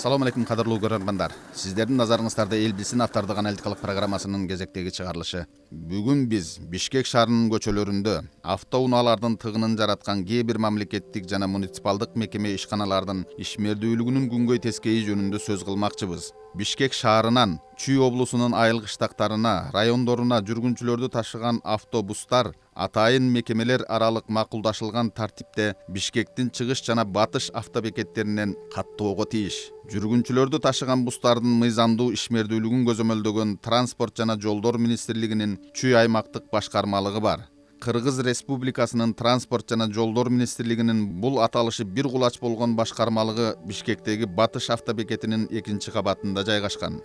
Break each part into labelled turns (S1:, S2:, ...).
S1: Assalamu алейкум кадырлуу көрөрмандар. Сиздердин назарыңыздарда эл билсин автордук аналитикалык программасынын кезектеги чыгарылышы. Бүгүн биз Бишкек шаарынын көчөлөрүндө автоунаалардын тыгынын жараткан кээ бир мамлекеттик жана муниципалдык мекеме ишканалардын ишмердүүлүгүнүн күнгөй тескейи жөнүндө сөз кылмакчыбыз. Бишкек шаарынан Чүй облусунун айыл кыштактарына, райондоруна жүргүнчүлөрдү ташыган автобустар атайын мекемелер аралык макулдашылган тартипте Бишкектин чыгыш жана батыш автобекеттеринен каттоого тийиш. Жүргүнчүлөрдү ташыган бустардын мыйзамдуу ишмердүүлүгүн көзөмөлдөгөн Транспорт жана жолдор министрлигинин Чүй аймактык башкармалыгы бар. Кыргыз Республикасынын Транспорт жана жолдор министрлигинин бул аталышы бир кулач болгон башкармалыгы Бишкектеги батыш автобекетинин 2-чи кабатында жайгашкан.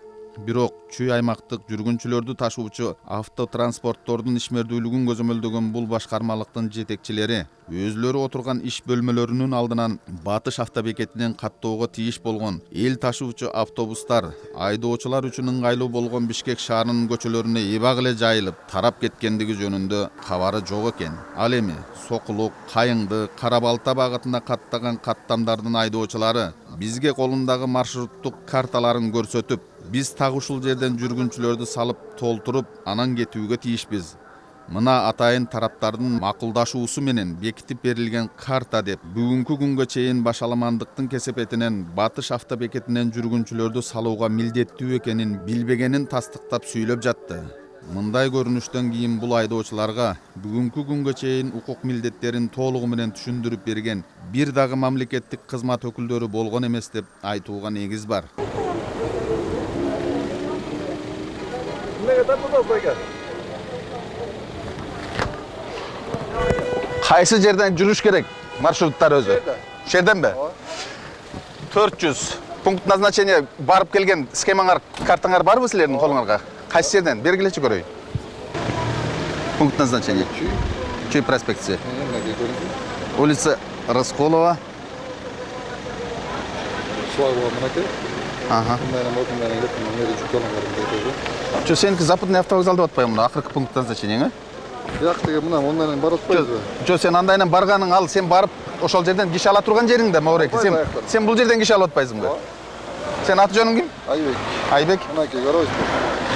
S1: Бирок Чүй аймактык жүргүнчүлөрдү ташуучу автотранспорттордун ишмердүүлүгүн көзөмөлдөгөн бул башкармалыктын жетекчилери өзлөрү отурган иш бөлмөлөрүнүн алдынан батыш автобекетинен каттоого тийиш болгон эл ташуучу автобустар айдоочулар үчүн ыңгайлуу болгон Бишкек шаарынын көчөлөрүнө эбак эле жайылып тарап кеткендиги жөнүндө кабары жок экен. Ал эми Сокулук, Кайыңды, Кара Балта багытына каттаган каттамдардын айдоочулары бизге колундагы маршруттук карталарын көрсөтүп, биз так ушул жерден жүргүнчүлөрдү салып толтуруп, анан кетүүгө тийишпиз. Мына атайын тараптардын макулдашуусу менен бекитип берилген карта деп бүгүнкү күнгө чейин башаламандыктын кесепетинен батыш автобекетинен жүргүнчүлөрдү салууга милдеттүү экенин билбегенин тастыктап сүйлөп жатты. Мындай көрүнүштөн кийин бул айдоочуларга бүгүнкү күнгө чейин укук милдеттерин толугу менен түшүндүрүп берген бир дагы мамлекеттик кызмат өкүлдөрү болгон эмес деп айтууга негиз бар. Кайсы жерден жүрүш керек? Маршруттар өзү. Ошол жерденби? 400 пункт назначения барып келген схемаңар, картаңар барбы силердин колуңарга? Кайсы жерден? Бергилечи көрөйүн. Пункт назначения. Чүй проспекти. Улица Расколова. Ага. Чо сеники западный автовокзал деп атпаймын, акыркы пункт назначениеңи?
S2: Бияк деген мына ондайдан барып атпайбы?
S1: Жо сен андайдан барганың ал, сен барып ошол жерден киши ала турган жериңде Мауреки. Сен бул жерден киши алып атпайсыңбы? Сен аты жөнүң ким?
S2: Айбек.
S1: Айбек.
S2: Мынакей карабайсызбы?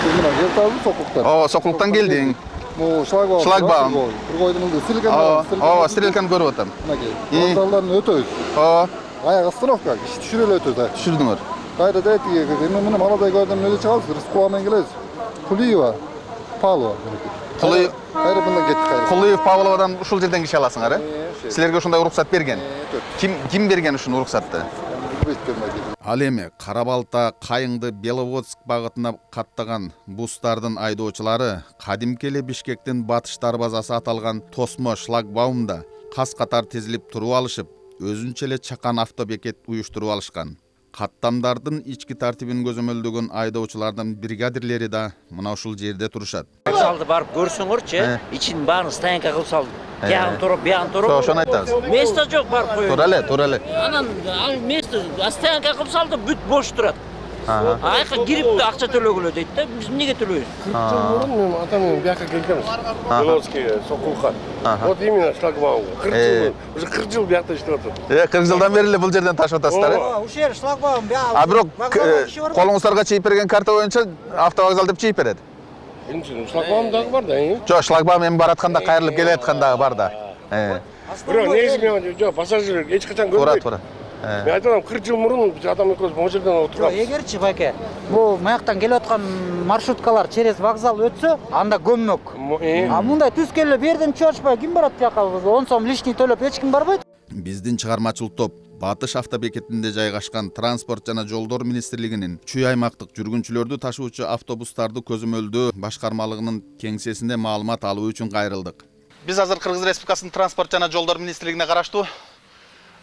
S2: Биз мына жер табыз Сокулуктан.
S1: О, Сокулуктан келдиң.
S2: Могу шлагбаум.
S1: Шлагбаум.
S2: Бир койдун стрелканы.
S1: Стрелканы көрүп атам.
S2: Мынакей. Вокзалдан өтөбүз. Аяк остановка, киши түшүрүп эле өтөбүз.
S1: Түшүрдүңөр.
S2: Кайда дайтиге эми мына Маладай көрдүм өзү чыгабыз, Рыскова менен келебиз. Кулиева, Павлова. Кайра мындан кеттик кайра.
S1: Кулиев, Павловадан ушул жерден киши аласыңар, Силерге ушундай уруксат берген? Ким берген ушун уруксатты? Ал эми Кара Балта, Кайыңды, Беловодск багытына каттаган бустардын айдоочулары кадимки эле Бишкектин батыш дарбазасы аталган тосмо шлагбаумда кас катар тизилип туруп алышып, өзүнчө эле чакан автобекет уюштуруп алышкан. Каттамдардын ички тартибин көзөмөлдөгөн айдоочулардын бригадирлери да мына ушул жерде турушат.
S3: Вокзалды барып көрсөңөрчү, ичин баарын стоянка кылып салды. Тягын туруп, биян туруп.
S1: Ошону айтабыз.
S3: Место жок барып коюн.
S1: Тура эле.
S3: Анан ал место стоянка кылып салды, бүт бош турат. Айка кирип акча төлөгүлө дейт да, биз эмнеге төлөйбүз?
S4: 40 жыл мурун мен атам менен бияка келгенбиз. Беловодский, Сокулка. Вот именно шлагбаум. 40 жыл, уже 40 жыл биякта иштеп атат.
S1: 40 жылдан бери эле бул жерден ташып атасыздар,
S5: Ушул жер шлагбаум бияка.
S1: А бирок колуңуздарга чийип берген карта боюнча автовокзал деп чийип берет.
S4: Эмчи шлагбаум дагы бар да,
S1: Жок, шлагбаум эми баратканда кайрылып келаткан дагы бар да.
S4: Бирок негизи мен жок, пассажир эч качан көрбөйт.
S1: Туура.
S4: Мен айтам 40 жыл мурун биз адам экөөбүз могу жерден отурганбыз.
S5: Эгерчи байке, бул маяктан келип аткан маршруткалар через вокзал өтсө, анда көмөк. А мындай түскеле берден чыгышпай ким барат тияка? 10 сом лишний төлөп эч ким барбайт.
S1: Биздин чыгармачыл топ Батыш автобекетинде жайгашкан Транспорт жана жолдор министрлигинин Чүй аймактык жүргүнчүлөрдү ташуучу автобустарды көзөмөлдөө башкармалыгынын кеңсесинде маалымат алуу үчүн кайрылдык. Биз азыр Кыргыз Республикасынын Транспорт жана жолдор министрлигине караштуу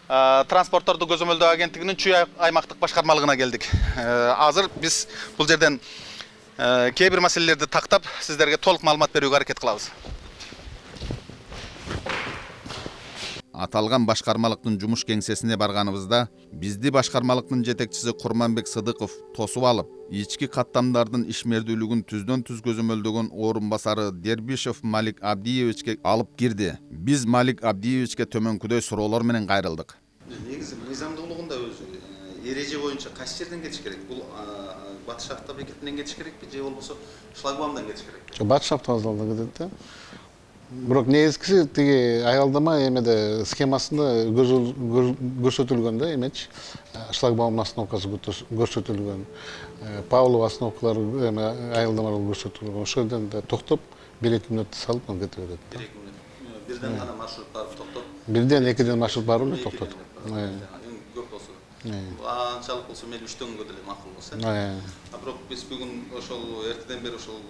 S1: транспортторду көзөмөлдөө агенттигинин Чүй аймактык башкармалыгына келдик. Азыр биз бул жерден кээ бир маселелерди тактап, сиздерге толук маалымат берүүгө аракет кылабыз. Аталган башкармалыктын жумуш кеңсесине барганыбызда бизди башкармалыктын жетекчиси Курманбек Сыдыков тосуп алып, ички каттамдардын ишмердүүлүгүн түздөн түз көзөмөлдөгөн орун басары Дербишев Малик Абдиевичке алып кирди. Биз Малик Абдиевичке төмөнкүдөй суроолор менен кайрылдык. Негизи мыйзамдуулугунда өзү эреже боюнча кайсы жерден кетиш керек? Бул батыш автобекетинен кетиш керекпи же болбосо шлагбаумдан кетиш керекпи?
S6: Батыш автовокзалда кетет да. Бирок негизгиси тиги аялдама эмеде схемасында көрсөтүлгөн да эмечи. Шлагбаум остановкасы көрсөтүлгөн. Павлов остановкалары эме аялдамалар көрсөтүлгөн. Ошол жерден да токтоп 1-2 мүнөттө салып кете берет.
S1: 1-2 мүнөт. Бирден гана маршрут барып токтоп.
S6: Бирден экиден маршрут барып эле токтот.
S1: Көп болсо. Анчалык болсо мейли 3-төнгө деле макул болсо. А бирок биз бүгүн ошол эртеден бери ошол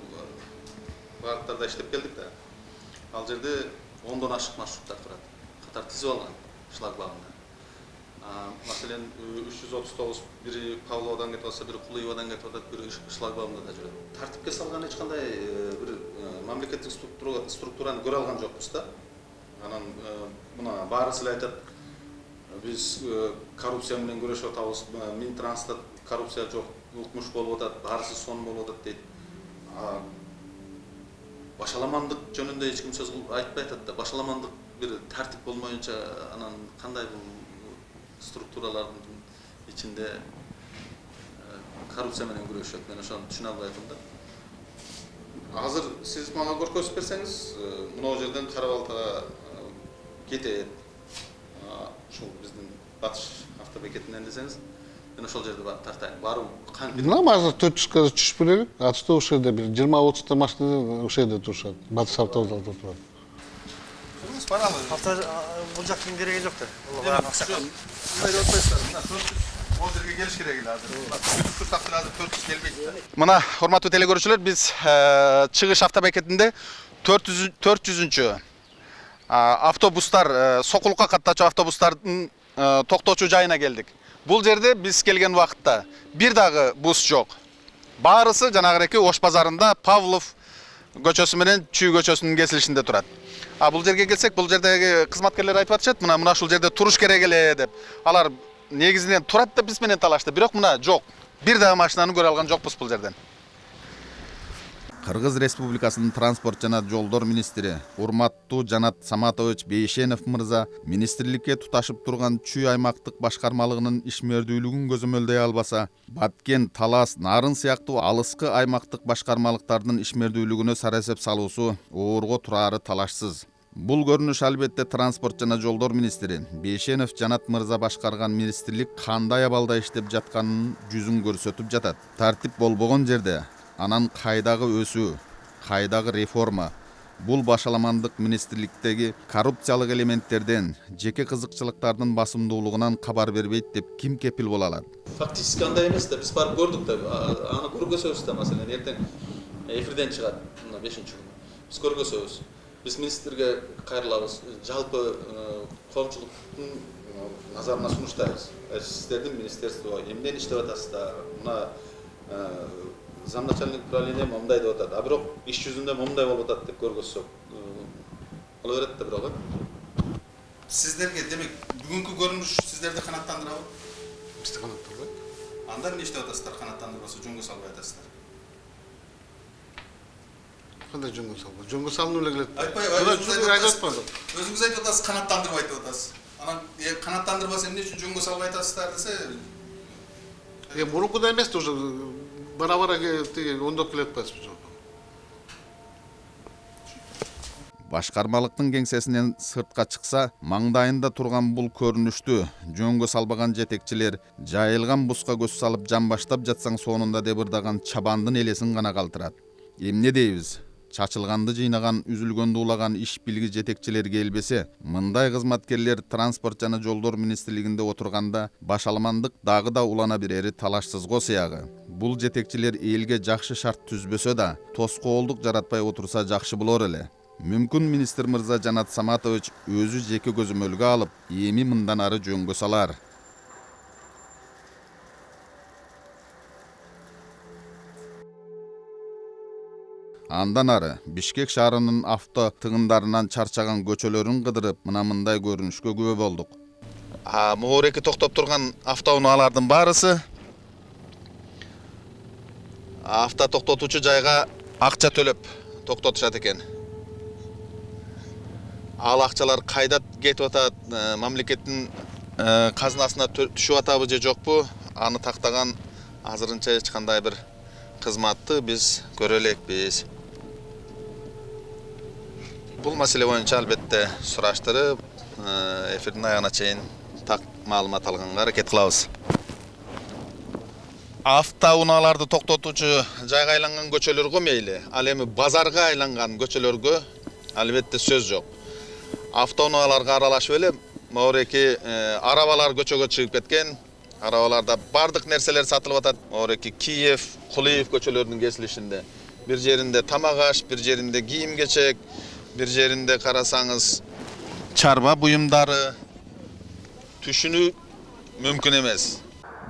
S1: багыттарда иштеп келдик да. Ал жерде 10дон ашык маршруттар турат. Катар тизип алган шлагбаумда. Маселен 339 бири Павловдан кетип атса, бири Кулуевадан кетип атат, бири шлагбаумда да жүрөт. Тартипке салган эч кандай бир мамлекеттик структураны көрө алган жокпуз да. Анан мына баарысы эле айтат, биз коррупция менен күрөшүп атабыз, Минтрансда коррупция жок, укмуш болуп атат, баарысы сон болуп атат дейт. Башаламандык жөнүндө эч ким сөз айтпай атат да. Башаламандык бир тартип болмоюнча анан кандай бул структуралардын ичинде коррупция менен күрөшөт. Мен ошону түшүнө албай атам да. Азыр сиз мага көрсөтүп берсеңиз, мына жерден Карабалтага кетет. Ушул биздин батыш автобекетинен десеңиз, мен ошол жерде барып тартайын. Баруу кантип?
S6: Мына азыр 400 түшүп берели. Атышта ошол жерде бир 20-30 та машина ошол жерде турушат. Батыш автовокзалда турат.
S1: Кыргыз баралы.
S7: Бул жактын кереги жок да.
S1: Мындай деп атпайсыздар. Мына 400 ол жерге келиш керек эле азыр. Бүтүп турсак деле азыр 400 келбейт. Мына урматтуу телекөрүүчүлөр, биз чыгыш автобекетинде 400-чү автобустар, Сокулукка каттачу автобустардын токтоочу жайына келдик. Бул жерде биз келген убакытта бир дагы бус жок. Баарысы жанагыреки Ош базарында Павлов көчөсү менен Чүй көчөсүнүн кесилишинде турат. Бул жерге келсек, бул жердеги кызматкерлер айтып атышат, мына ушул жерде туруш керек эле деп. Алар негизинен турат деп биз менен талашты, бирок мына жок. Бир дагы машинаны көрө алган жокпуз бул жерден. Кыргыз Республикасынын транспорт жана жолдор министри урматтуу Жанат Саматович Бейшенов мырза министрликке туташып турган Чүй аймактык башкармалыгынын ишмердүүлүгүн көзөмөлдөй албаса, Баткен, Талас, Нарын сыяктуу алыскы аймактык башкармалыктардын ишмердүүлүгүнө сарасеп салуусу оорго турары талашсыз. Бул көрүнүш албетте транспорт жана жолдор министри Бейшенов Жанат мырза башкарган министрлик кандай абалда иштеп жатканын жүзүн көрсөтүп жатат. Тартип болбогон жерде анан кайдагы өсүү, кайдагы реформа, бул башаламандык министрликтеги коррупциялык элементтерден, жеке кызыкчылыктардын басымдуулугунан кабар бербейт деп ким кепил боло алат? Фактически андай эмес да, биз барып көрдүк да, аны көргөзөбүз да, маселен эртең эфирден чыгат, мына 5-күнү. Биз көргөзөбүз. Биз министрге кайрылабыз, жалпы коомчулуктун назарына сунуштайбыз. Сиздердин министерство эмнени иштеп атасыздар? Мына замначальник управления момундай деп атат, а бирок иш жүзүндө момундай болуп атат деп көргөзсөк боло берет да бирок. Сиздерге демек бүгүнкү көрүнүш сиздерди канааттандырабы?
S6: Бизди канааттанбайт.
S1: Анда эмне иштеп атасыздар, канааттандырбаса жөнгө салбай атасыздар?
S6: Кандай жөнгө салбай? Жөнгө салынып эле келет.
S1: Айтпайбы? Өзүңүз айтып атасыз, канааттандырбайт деп атасыз. Анан канааттандырбаса эмне үчүн жөнгө салбай атасыздар десе,
S6: мурункудай эмес да, уже бара-бара ондоп келе атпайсызбы?
S1: Башкармалыктын кеңсесинен сыртка чыкса, маңдайында турган бул көрүнүштү жөнгө салбаган жетекчилер жайылган буска көз салып жан баштап жатсаң сонунда деп ырдаган чабандын элесин гана калтырат. Эмне дейбиз? Чачылганды жыйнаган, үзүлгөндү улаган иш билги жетекчилер келбесе, мындай кызматкерлер транспорт жана жолдор министрлигинде отурганда башаламандык дагы да улана берери талашсыз го сыягы. Бул жетекчилер элге жакшы шарт түзбөсө да, тоскоолдук жаратпай отурса жакшы болор эле. Мүмкүн министр мырза Жанат Саматович өзү жеке көзөмөлгө алып, эми мындан ары жөнгө салар. Андан ары Бишкек шаарынын авто тыгындарынан чарчаган көчөлөрүн кыдырып, мына мындай көрүнүшкө күбө болдук. Могореки токтоп турган автоунаалардын баарысы авто токтотуучу жайга акча төлөп токтотушат экен. Ал акчалар кайда кетип атат, мамлекеттин казынасына түшүп атабы же жокпу? аны тактаган азырынча эч кандай бир кызматты биз көрө элекпиз. Бул маселе боюнча албетте сураштырып, эфирдин аягына чейин так маалымат алганга аракет кылабыз. Автоунааларды токтотуучу жайга айланган көчөлөргө мейли, ал эми базарга айланган көчөлөргө албетте сөз жок. Автоунааларга аралашып эле моореки арабалар көчөгө чыгып кеткен. Арабаларда бардык нерселер сатылып атат. Моореки Киев, Кулиев көчөлөрүнүн кесилишинде. Бир жеринде тамак аш, бир жеринде кийим-кечек, бир жеринде карасаңыз чарба буюмдары түшүнүү мүмкүн эмес.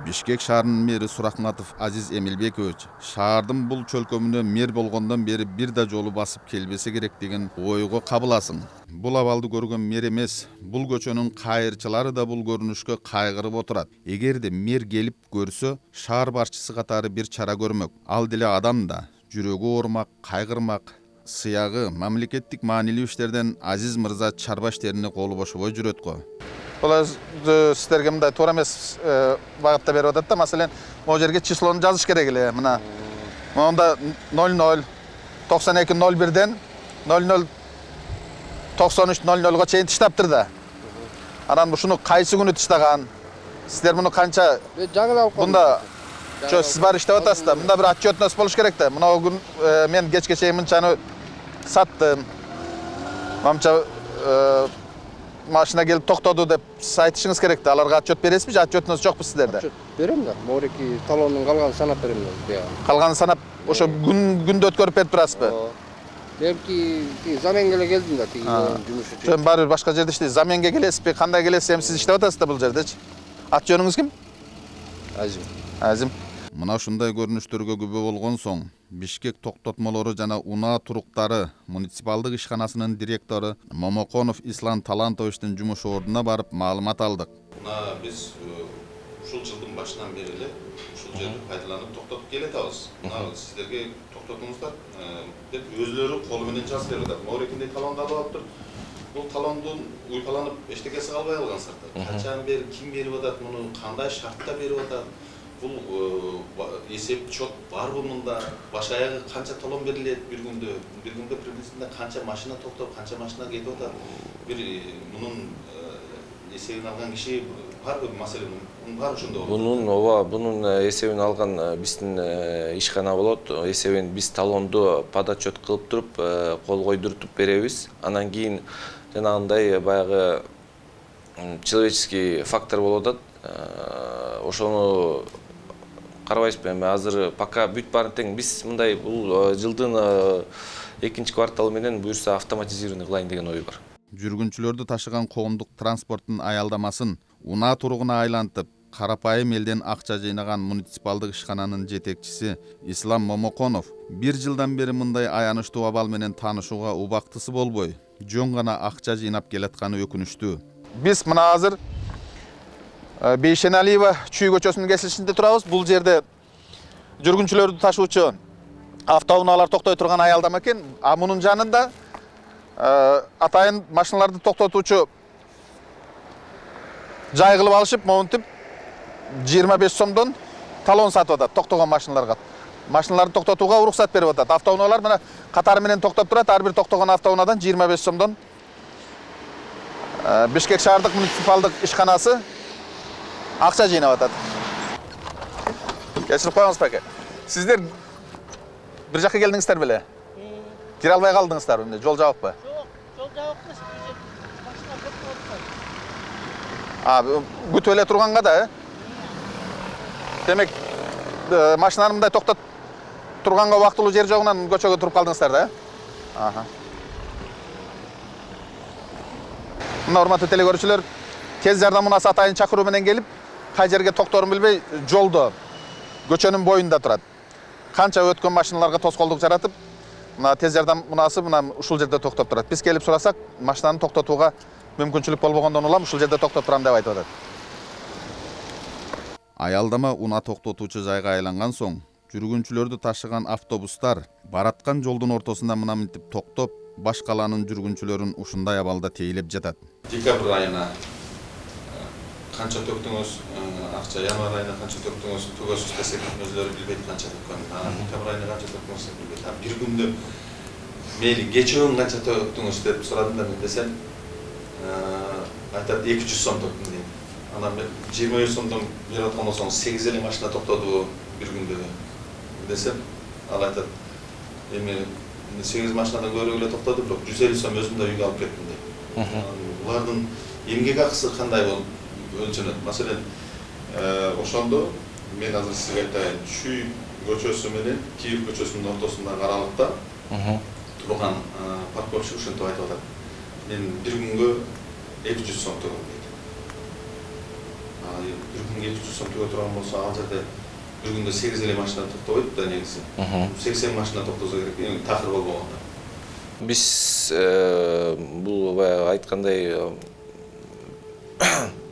S1: Бишкек шаарынын мэри Сурахматов Азиз Эмилбекович шаардын бул чөлкөмүнө мэр болгондон бери бир да жолу басып келбесе керек деген ойго кабыласың. Бул абалды көргөн мэр эмес, бул көчөнүн кайырчылары да бул көрүнүшкө кайгырып отурат. Эгерде мэр келип көрсө, шаар башчысы катары бир чара көрмөк. Ал деле адам да жүрөгү оорумак, кайгырмак. Сыягы мамлекеттик маанилүү иштерден Азиз мырза чарба иштерине колу бошобой жүрөт го. Бул сиздерге мындай туура эмес багытта берип атат да. Маселен, могу жерге числону жазыш керек эле. Мына монда 00 92 01ден 00 93 00го чейин тиштаптыр да. Анан ушуну кайсы күнү тиштаган? Сиздер муну канча бунда сиз бар иштеп атасыз да. Мында бир отчетность болуш керек да. Мына күн мен кечке чейин мынчаны саттым. Мамча машина келип токтоду деп сиз айтышыңыз керек да. Аларга отчет бересизби же отчетность жокпу сиздерде?
S4: Отчет берем да. Моореки талондун калганын санап берем да.
S1: Калганын санап ошо күндө өткөрүп берип турасызбы?
S4: Белки заменге эле келдим да тиги жумуш үчүн.
S1: Сен баары башка жерде иштейсиз. Заменге келесизби? Кандай келесиз? Эми сиз иштеп атасыз да бул жердечи. Ат жөнүңүз ким?
S4: Азим.
S1: Азим. Мына ушундай көрүнүштөргө күбө болгон соң, Бишкек токтотмолору жана унаа туруктары муниципалдык ишканасынын директору Момоконов Ислам Талантовичтин жумуш ордуна барып маалымат алдык. Мына биз ушул жылдын башынан бери эле ушул жерди пайдаланып токтотуп келатабыз. Мына сиздерге токтотуңуздар деп өзлөрү колу менен жазып берип атат. Моорекиндей талонду алып алыптыр. Бул талондун уйпаланып эчтекеси калбай калган сырты. Канчаны берип, ким берип атат муну, кандай шартта берип атат? Бул эсеп чот барбы мында? Баш аягы канча талон берилет бир күндө? Бир күндө приблизительно канча машина токтоп, канча машина кетип атат? Бир мунун эсебин алган киши барбы маселе? Бар ошондо.
S8: Бунун эсебин алган биздин ишкана болот. Эсебин биз талонду подотчет кылып туруп, кол койдуртуп беребиз. Анан кийин жанагындай баягы человеческий фактор болуп атат. Ошону карабайсызбы? Эми азыр пока бүт баарын тең биз мындай бул жылдын экинчи кварталы менен буюрса автоматизированный кылайын деген ой бар. Жүргүнчүлөрдү ташыган коомдук транспорттун аялдамасын унаа туругуна айлантып, карапайым элден акча жыйнаган муниципалдык ишкананын жетекчиси Ислам Момоконов бир жылдан бери мындай аянычтуу абал менен таанышууга убактысы болбой, жөн гана акча жыйнап келатканы өкүнүчтүү. Биз мына азыр Бейшеналиева Чүй көчөсүнүн кесилишинде турабыз. Бул жерде жүргүнчүлөрдү ташуучу автоунаалар токтой турган аялдама экен. А мунун жанында атайын машиналарды токтотуучу жай кылып алышып, монтип 25 сомдон талон сатып атат токтогон машиналарга. Машиналарды токтотууга уруксат берип атат. Автоунаалар мына катары менен токтоп турат. Ар бир токтогон автоунаадан 25 сомдон Бишкек шаардык муниципалдык ишканасы акча жыйнап атат. Кечирип коюңуз паке. Сиздер бир жакка келдиңиздер беле? Кире албай калдыңыздарбы? Эмне жол жабыкпы?
S3: Жок, жол жабык эмес. Машина көп турат.
S1: Күтүп эле турганга да, Демек, машинаны мындай токтоп турганга убактылуу жер жогунан көчөгө туруп калдыңыздар да? Мына урматтуу телекөрүүчүлөр, тез жардам унасы атайын чакыруу менен келип, кай жерге токторун билбей, жолдо, көчөнүн боюнда турат. Канча өткөн машиналарга тоскоолдук жаратып, мына тез жардам унасы мына ушул жерде токтоп турат. Биз келип сурасак, машинаны токтотууга мүмкүнчүлүк болбогондон улам ушул жерде токтоп турам деп айтып атат. Аялдама унаа токтотуучу жайга айланган соң, жүргүнчүлөрдү ташыган автобустар бараткан жолдун ортосунда мына мынтип токтоп, баш калаанын жүргүнчүлөрүн ушундай абалда тейлеп жатат. Декабрь айына Қанша төктіңіз, ақша январ айына қанша төктіңіз, төгесіз десек, өзлері білбейді қанша төккенін. Сентябрь айына қанша төктіңіз білбейді. Bir күнде мейлі geçen қанша төктіңіз деп сұрадым да мен десем, айтады 200 сом төктім деймін. Анам 20 сомдан беріп отқан болсаңыз 8 машина тоқтады bir күнде десем, ал айтады, эми 8 машинадан көрегіле тоқтады, бірақ 150 сом өзімді үйге алып кеттім дейді. Бұлардың емгек ақысы қандай болып өлчөнөт. Маселен, ошондо мен азыр сизге айтайын, Шүй көчөсү менен Киев көчөсүнүн ортосундагы аралыкта турган парковщик ушинтип айтып атат. Мен bir күнгө 200 сом төлөйм дейт. Bir күнгө 200 сом төлөп турган болсо, ал жерде bir күндө 8 машина токтобойт да негизи. 80 машина токтосо керек, такыр болбогондо.
S8: Биз бул айткандай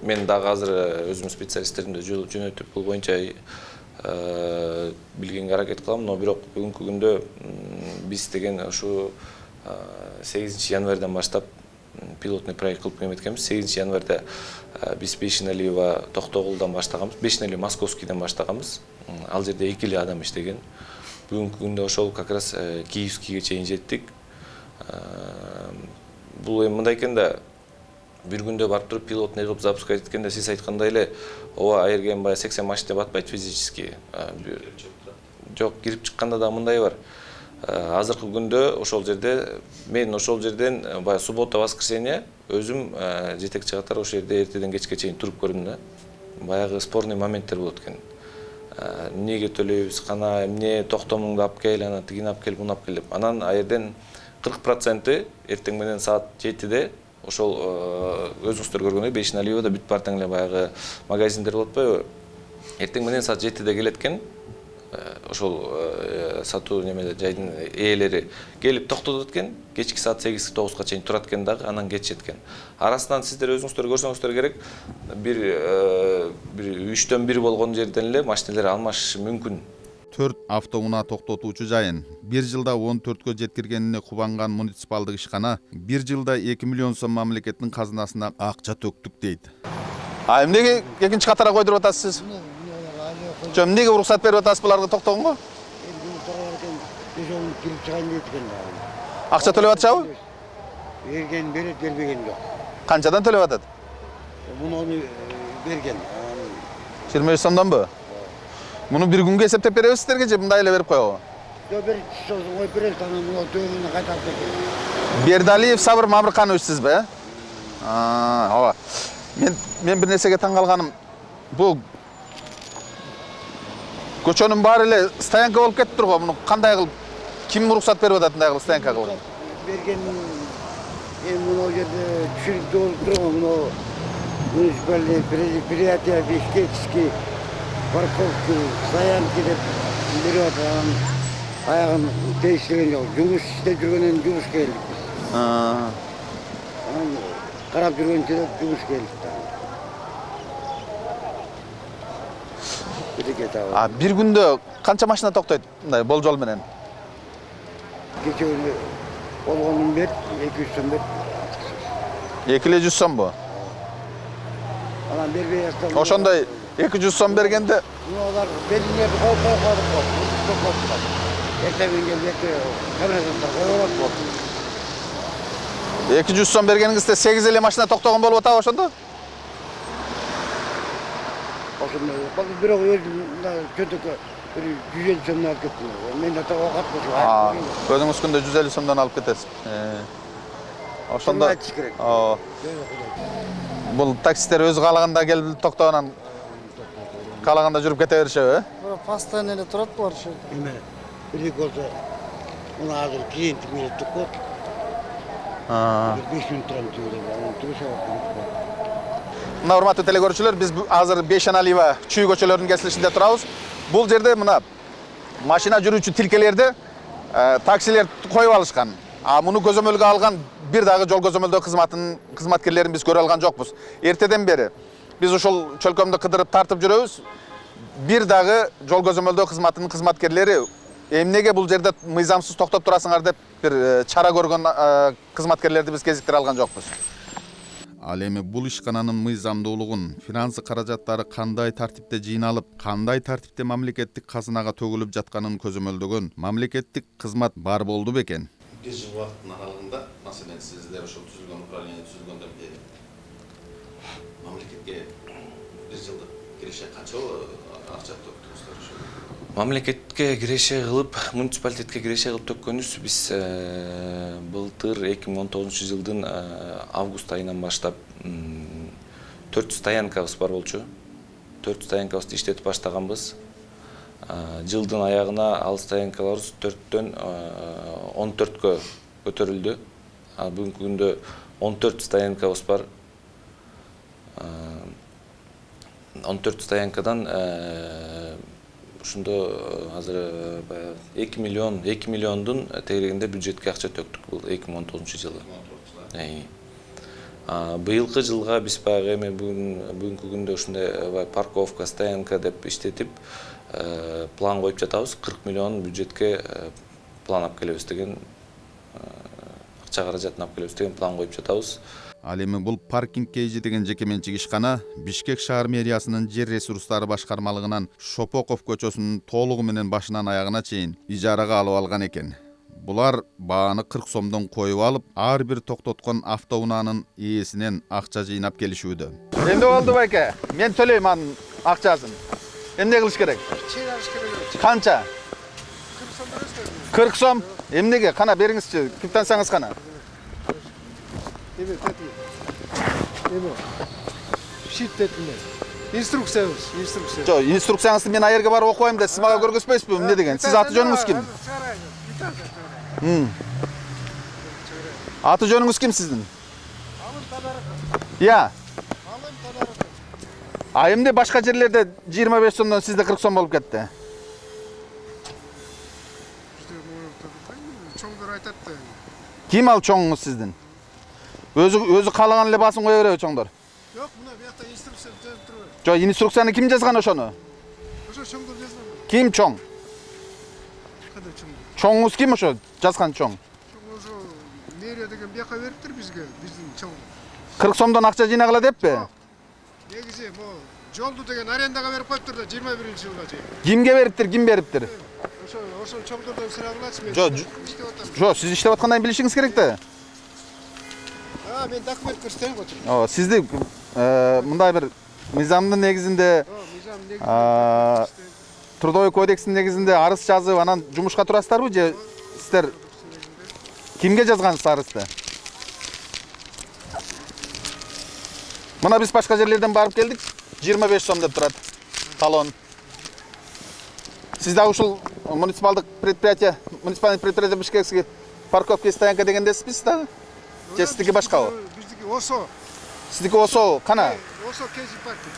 S8: мен дагы азыр өзүм специалисттеримди жөнөтүп бул боюнча билгенге аракет кылам, но бирок бүгүнкү күндө биз деген ушу 8 январдан баштап пилотный проект кылып келеткенбиз. 8 январда биз Бешиналиева Токтогулдан баштаганбыз, Бешиналиев Московскийден баштаганбыз. Ал жерде 2 адам иштеген. Бүгүнкү күндө ошол как раз Киевскийге чейин жеттик. Бул эми мындай экен да, bir күндө барып туруп пилотный кылып запускать эткенде сиз айткандай эле, ооба айырген бая 80 машина батпайт физически. Жок, кирип чыкканда да мындай бар. Азыркы күндө ошол жерде мен ошол жерден бая суббота воскресенье өзүм жетекчи катары ошол жерде эртеден кечке чейин туруп көрдүм да. Баягы спорный моменттер болот экен. Эмнеге төлөйбүз, кана эмне токтомуңду алып кел, ана тигини алып кел, буну алып кел деп. Анан айырден 40% эртең менен саат 7-де ошол өзүңүздөр көргөндөй Бешиналиевада бүт бартаң эле баягы магазиндер болот атпайбы? Эртең менен саат 7-де келет экен. Ошол сатуу немелер жайдын ээлери келип токтотот экен. Кечки саат 8-9-га чейин турат экен дагы, анан кетишет экен. Арасынан сиздер өзүңүздөр көрсөңүздөр керек, бир 3-төн 1 болгон жерден эле машиналар алмашышы мүмкүн.
S1: 4 автоунаа токтотуучу жайын 1 жылда 14кө жеткиргенине кубанган муниципалдык ишкана 1 жылда 2 миллион сом мамлекеттин казынасына акча төктүк дейт. Эмнеге экинчи катара койдуруп атасыз сиз? Эмнеге уруксат берип атасыз буларга токтогонго? Акча төлөп атышабы?
S9: Берген берет, бербеген жок.
S1: Канчадан төлөп атат?
S9: Муну берген.
S1: 25 сомдонбу? Муну bir күнгө эсептеп беребиз сиздерге же мындай эле берип коебу?
S9: Жок, берет, ой берет, анан муну төөнүнө кайтарып берет.
S1: Бердалиев Сабыр Мамырканович сизби? Ооба. Мен бир нерсеге таң калганым, бул көчөнүн баары эле стоянка болуп кетип турго, муну кандай кылып, ким уруксат берип атат мындай кылып стоянка кылып?
S9: Берген муну жерде түшүрүп болуп турган, муну муниципальный предприятие Бишкекский парковка стоянки деп берип атат. Аягын тештеген жок. Жумуш иштеп жүргөндөн жумуш келдик. Анан карап жүргөнчө жумуш келдик да.
S1: Bir күндө канча машина токтойт мындай болжол менен?
S9: Кечээ болгонун бер 200 сом бер.
S1: 200 сомбу?
S9: Анан бербей астан.
S1: Ошондой 200 сом бергенде
S9: Мунулар белиңерди коюп. Эртең келбекте камерадан коюлат болду.
S1: 200 сом бергениңизде 8 машина токтогон болуп атабы ошондо?
S9: Ошондой. Бирок өзүм чөтөккө 150 сомдон алып кеттим. Мен да окат болчу.
S1: Өзүңүз күндө 150 сомдон алып кетесиз. Ошондо бул таксисттер өзү каалаганда келип токтогонан каалаганда жүрүп кете беришеби?
S5: Постоянно эле турат булар ошо.
S9: Эме бир болсо муну азыр клиентим келет деп коет. 5 мүнөт турам деп анан турушат.
S1: Мына урматтуу телекөрүүчүлөр, биз азыр Бешиналиева Чүй көчөлөрүнүн кесилишинде турабыз. Бул жерде мына машина жүрүүчү тилкелерди таксилер коюп алышкан. Муну көзөмөлгө алган бир дагы жол көзөмөлдөө кызматкерлерин биз көрө алган жокпуз. Эртеден бери биз ошол чөлкөмдү кыдырып тартып жүрөбүз. Бир дагы жол көзөмөлдөө кызматынын кызматкерлери эмнеге бул жерде мыйзамсыз токтоп турасыңар деп бир чара көргөн кызматкерлерди биз кезиктире алган жокпуз. Ал эми бул ишкананын мыйзамдуулугун, финансы каражаттары кандай тартипте жыйналып, кандай тартипте мамлекеттик казынага төгүлүп жатканын көзөмөлдөгөн мамлекеттик кызмат бар болду бекен? 1 жыл убакыттын аралыгында, маселен, сиздер ошол түзүлгөн управление түзүлгөндөн бери мамлекетке 1 жылдык киреше канча акча төктүңүздөр ошол?
S8: Мамлекетке киреше кылып, муниципалитетке киреше кылып төккөнүбүз биз былтыр 2019 жылдын август айынан баштап 400 стоянкабыз бар болчу. 400 стоянкабызды иштетип баштаганбыз. Жылдын аягына ал стоянкаларыбыз 4төн 14кө көтөрүлдү. Бүгүнкү күндө 14 стоянкабыз бар. 14 стоянкадан ушундо азыр 2 миллиондун тегерегинде бюджетке акча төктүк бул 2019 жылы. Быйылкы жылга биз баягы эми бүгүнкү күндө ушундай парковка, стоянка деп иштетип план коюп жатабыз. 40 миллион бюджетке план алып келебиз деген, акча каражатын алып келебиз деген план коюп жатабыз.
S1: Ал эми бул паркинг кейжи деген жеке менчик ишкана Бишкек шаар мэриясынын жер ресурстары башкармалыгынан Шопоков көчөсүнүн толугу менен башынан аягына чейин ижарага алып алган экен. Булар бааны 40 сомдон коюп алып, ар бир токтоткон автоунаанын ээсинен акча жыйнап келишүүдө. Эмне болду байке? Мен төлөйм анын акчасын. Эмне кылыш керек? Канча? 40 сом. Эмнеге? Кана бериңизчи. Квитанцияңыз кана?
S2: Инструкция.
S1: Жо, инструкцияңызды мен аерге барып окуйм да, сиз мага көргөзбөйсүзбү? Эмне деген? Сиз аты жөнүңүз ким? Аты жөнүңүз ким сиздин? Я. Эмне башка жерлерде 25 сомдон сизде 40 сом болуп кетти?
S2: Чоңдор айтат да.
S1: Ким ал чоңуңуз сиздин? Өзү каалаган эле басым кое береби чоңдор?
S2: Жок, мына буякта инструкция жазып турбайбы?
S1: Жо, инструкцияны ким жазган ошону?
S2: Ошо чоңдор жазган.
S1: Ким чоң?
S2: Кандай чоңдор?
S1: Чоңуңуз ким ошо? Жазган чоң.
S2: Ошо мэрия деген буяка бериптир бизге, биздин чоң.
S1: 40 сомдон акча жыйнагыла деппи?
S2: Негизи бул жолду деген арендага берип коюптур да 21-жылга чейин.
S1: Кимге бериптир? Ким бериптир?
S2: Ошо чоңдордон сурагылачы мен.
S1: Жо,
S2: иштеп атам.
S1: жо, сиз иштеп аткандан билишиңиз керек да.
S2: Мен документ көрсөтөйүн отуруп.
S1: Сизди мындай бир мыйзамдын негизинде,
S2: Мыйзам негизинде
S1: Трудовой кодекстин негизинде арыз жазып, анан жумушка турасыздарбы же сиздер кимге жазгансыз арызды? Мына биз башка жерлерден барып келдик, 25 сом деп турат талон. Сизде ушул муниципалдык предприятие Бишкекский парковка и стоянка дегендесизби дагы? Же сиздики башкабы?
S2: Биздики ОСО.
S1: Сиздики ОСО кана?
S2: ОСО кейжи паркинг.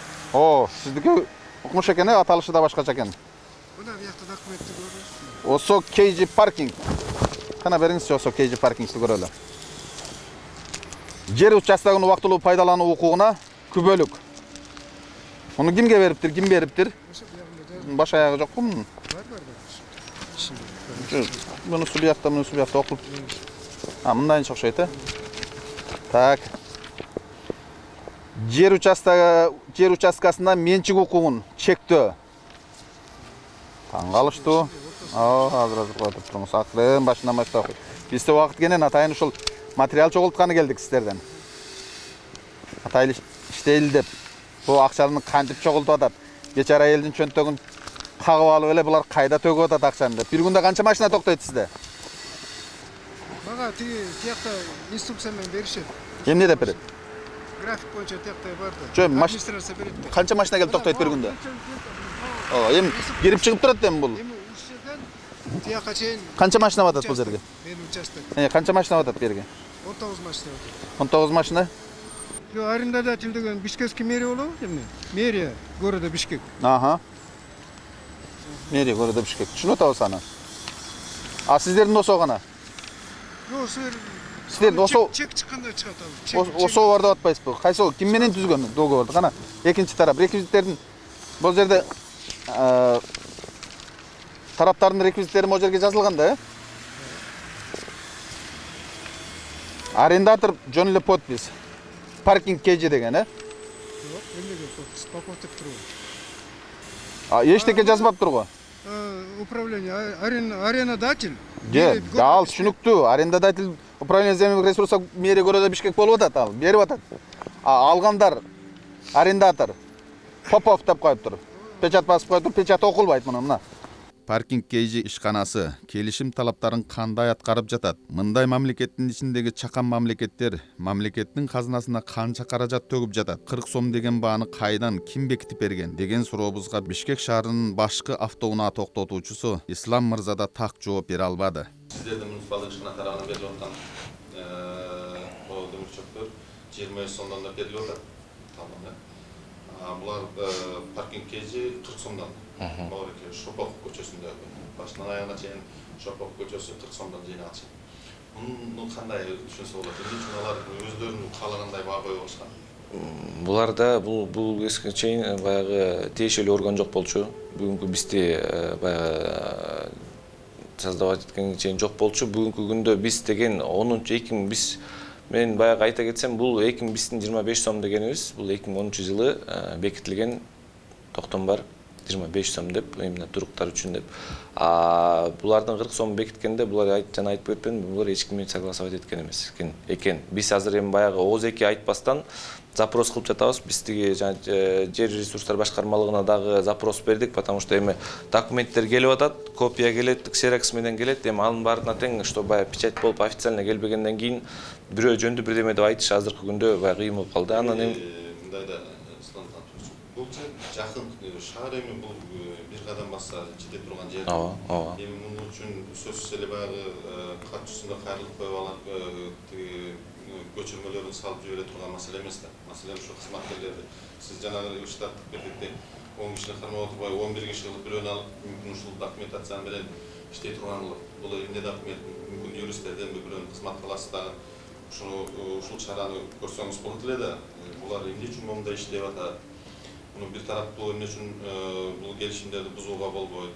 S1: Сиздики укмуш экен, аталышы да башкача экен.
S2: Мына буякта документти көрүңүз.
S1: ОСО кейжи паркинг. Кана бериңизчи ОСО кейжи паркингти көрөлү. Жер участогун убактылуу пайдалануу укугуна күбөлүк. Муну кимге бериптир? Ким бериптир? Баш аягы жокпу мунун?
S2: Бар.
S1: Мунусу буякта окулуп. Мындайынча окшойт, э? Так. Жер участкасында менчик укугун чектөө. Таң калыштуу. Азыр коюп туруңуз. Акырын башынан баштап окуйт. Бизде убакыт кенен атайын ушул материал чогултканы келдик сиздерден. Атайын иштейли деп. Бул акчаны кантип чогултуп атат? Бечара элдин чөнтөгүн кагып алып эле булар кайда төгүп атат акчаны деп. Бир күндө канча машина токтойт сизде?
S2: Мага тиякта инструкция менен беришет.
S1: Эмне деп берет?
S2: График боюнча тиякта бар да.
S1: Жо,
S2: администрация берет.
S1: Канча машина келип токтойт бир күндө? Эми кирип чыгып турат эми бул.
S2: Эми ушул жерден тияка чейин
S1: Канча машина батат бул жерге?
S2: Менин участок.
S1: Канча машина батат берге?
S2: 19 машина батат.
S1: 19 машина?
S2: Жо, арендодатель деген Бишкекский мэрия болобу эмне? Мэрия города Бишкек.
S1: Мэрия города Бишкек. Түшүнүп атабыз аны. Сиздердин ОСО кана?
S2: Жо,
S1: сиздердин ОСО
S2: чек чыкканда чыгат ал.
S1: ОСО бар деп атпайсызбы? Кайсы ким менен түзгөн договорду кана? Экинчи тарап реквизиттердин бул жерде тараптардын реквизиттери могу жерге жазылган да, э? Арендатор жөн эле подпись. паркинг KG деген,
S7: Жоқ, эмнеге Поповтук турбу.
S1: Эчтеке жазбаптыр го.
S7: Управление арендодатель.
S1: Ал түшүнүктүү. Арендодатель управление земельных ресурсов мэрия города Бишкек болуп атат, ал берип атат. Алгандар арендатор Попов деп коюптур. Печат басып коюптур, печат окулбайт мына. Паркинг KG ишканасы келишим талаптарын кандай аткарып жатат? Мындай мамлекеттин ичиндеги чакан мамлекеттер мамлекеттин казынасына канча каражат төгүп жатат? 40 сом деген бааны кайдан, ким бекитип берген деген сурообузга Бишкек шаарынын башкы автоунаа токтотуучусу Ислам мырза да так жооп бере албады. Сиздердин муниципалдык ишкана тарабынан берилип аткан дөмөрчөктөр 25 сомдон да берилип атат. Булар паркинг KG 40 сомдон. Бауыреке Шопок көчөсүндө башынан аяғына чейин Шопок көчөсү 40 сомдон жыйнагачы. Муну кандай түшүнсө болот? Эмне үчүн алар өздөрүнүн каалагандай баа коюп алышкан?
S8: Буларда бул кезге чейин баягы тиешелүү орган жок болчу. Бүгүнкү бизди баягы создавать эткенге чейин жок болчу. Бүгүнкү күндө биз деген 10-2000 биз мен баягы айта кетсем, бул 2000 биздин 25 сом дегенибиз, бул 2010 жылы бекитилген токтом бар. 25 сом деп, именно туруктар үчүн деп. Булардын 40 сом бекиткенде, булар жана айтып кетпедим, булар эч кимге согласовать эткен эмес экен. Биз азыр эми баягы ооз эки айтпастан запрос кылып жатабыз. Биз тиги жер ресурстар башкармалыгына дагы запрос бердик, потому что эми документтер келип атат, копия келет, ксерокс менен келет. Эми анын баарына тең, что баягы печать болуп официально келбегенден кийин бирөө жөндү бирдеме деп айтыш азыркы күндө баягы кыйын болуп калды. Анан эми
S1: Бул жакын шаар эми бул бир кадам басса жете турган жер.
S8: Ооба.
S1: Эми муну үчүн сөзсүз эле баягы катчысына кайрылып коюп алып тиги көчүрмөлөрүн салып жибере турган маселе эмес да. Маселе ушу кызматкерлерди. Сиз жанагы штаттык бекетте 10 кишини кармап отурбай 11 киши кылып бирөөнү алып мүмкүн ушул документация менен иштей турган бул эмне документ мүмкүн юристтерден бирөөнү кызмат кыласыз дагы ушул чараны көрсөңүз болот эле да. Булар эмне үчүн момундай иштеп атат? Муну бир тараптуу эмне үчүн бул келишимдерди бузууга болбойт?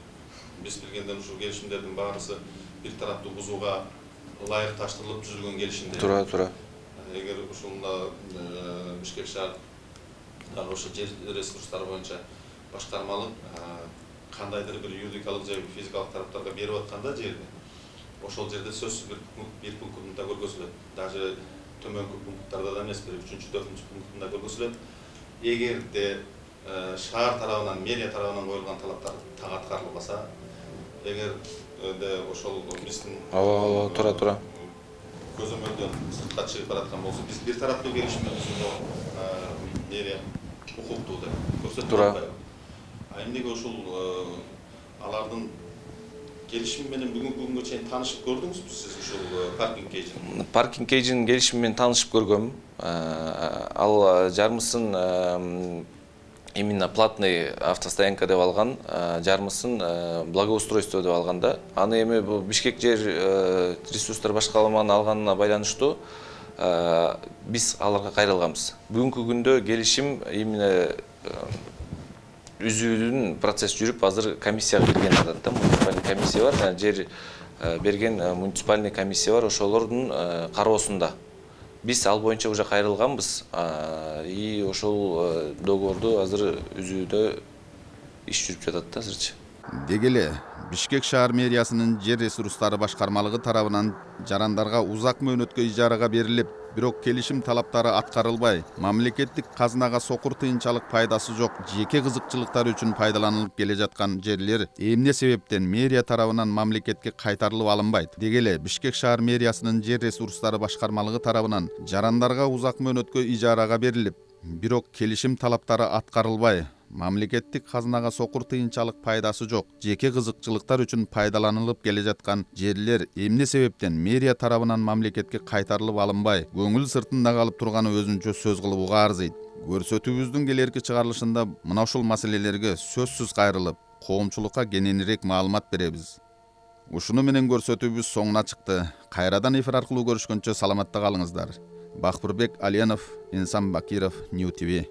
S1: Биз билгенден ушул келишимдердин баарысы бир тараптуу бузууга ылайыкташтырылып түзүлгөн келишимдер.
S8: Тура.
S1: Эгер ушунда Бишкек шаар дагы ошо жер ресурстары боюнча башкармалык кандайдыр бир юридикалык же физикалык тараптарга берип атканда жерди, ошол жерде сөзсүз бир пунктунда көргөзүлөт. Даже төмөнкү пункттарда да эмес, бир 3-4 пунктунда көргөзүлөт. Эгерде шаар тарабынан, мэрия тарабынан коюлган талаптар так аткарылбаса, эгерде ошол биздин
S8: тура.
S1: Көзөмөлдөн сыртка чыгып бараткан болсо, биз бир тараптуу келишимибизде мэрия укуктуу деп көрсөтүп атпайбы? Эмнеге ушул алардын келишими менен бүгүнкү күнгө чейин таанышып көрдүңүзбү сиз ушул паркинг KG?
S8: Паркинг KG-нин келишими менен таанышып көргөм. Ал жармысын именно платный автостоянка деп алган, жармысын благоустройство деп алганда. Аны эми бул Бишкек жер ресурстар башкармалыгынан алганына байланыштуу биз аларга кайрылганбыз. Бүгүнкү күндө келишим именно үзүүнүн процесс жүрүп, азыр комиссияга кирген атат да, муниципальный комиссия бар, жана жер берген муниципальный комиссия бар, ошолордун кароосунда. Биз ал боюнча уже кайрылганбыз, и ошол договорду азыр үзүүдө иш жүрүп жатат да азырчы.
S1: Деги эле Бишкек шаар мэриясынын жер ресурстары башкармалыгы тарабынан жарандарга узак мөөнөткө ижарага берилип, бирок келишим талаптары аткарылбай, мамлекеттик казынага сокур тыйынчалык пайдасы жок жеке кызыкчылыктар үчүн пайдаланылып келе жаткан жерлер эмне себептен мэрия тарабынан мамлекетке кайтарылып алынбайт? Деги эле Бишкек шаар мэриясынын жер ресурстары башкармалыгы тарабынан жарандарга узак мөөнөткө ижарага берилип, бирок келишим талаптары аткарылбай, мамлекеттик казынага сокур тыйынчалык пайдасы жок жеке кызыкчылыктар үчүн пайдаланылып келе жаткан жерлер эмне себептен мэрия тарабынан мамлекетке кайтарылып алынбай, көңүл сыртында калып турганы өзүнчө сөз кылып уга арзыйт. Көрсөтүүбүздүн келерки чыгарылышында мына ушул маселелерге сөзсүз кайрылып, коомчулукка кененирээк маалымат беребиз. Ушуну менен көрсөтүүбүз соңуна чыкты. Кайрадан эфир аркылуу көрүшкөнчө саламатта калыңыздар. Бакбырбек Алиянов, Инсан Бакиров, New TV.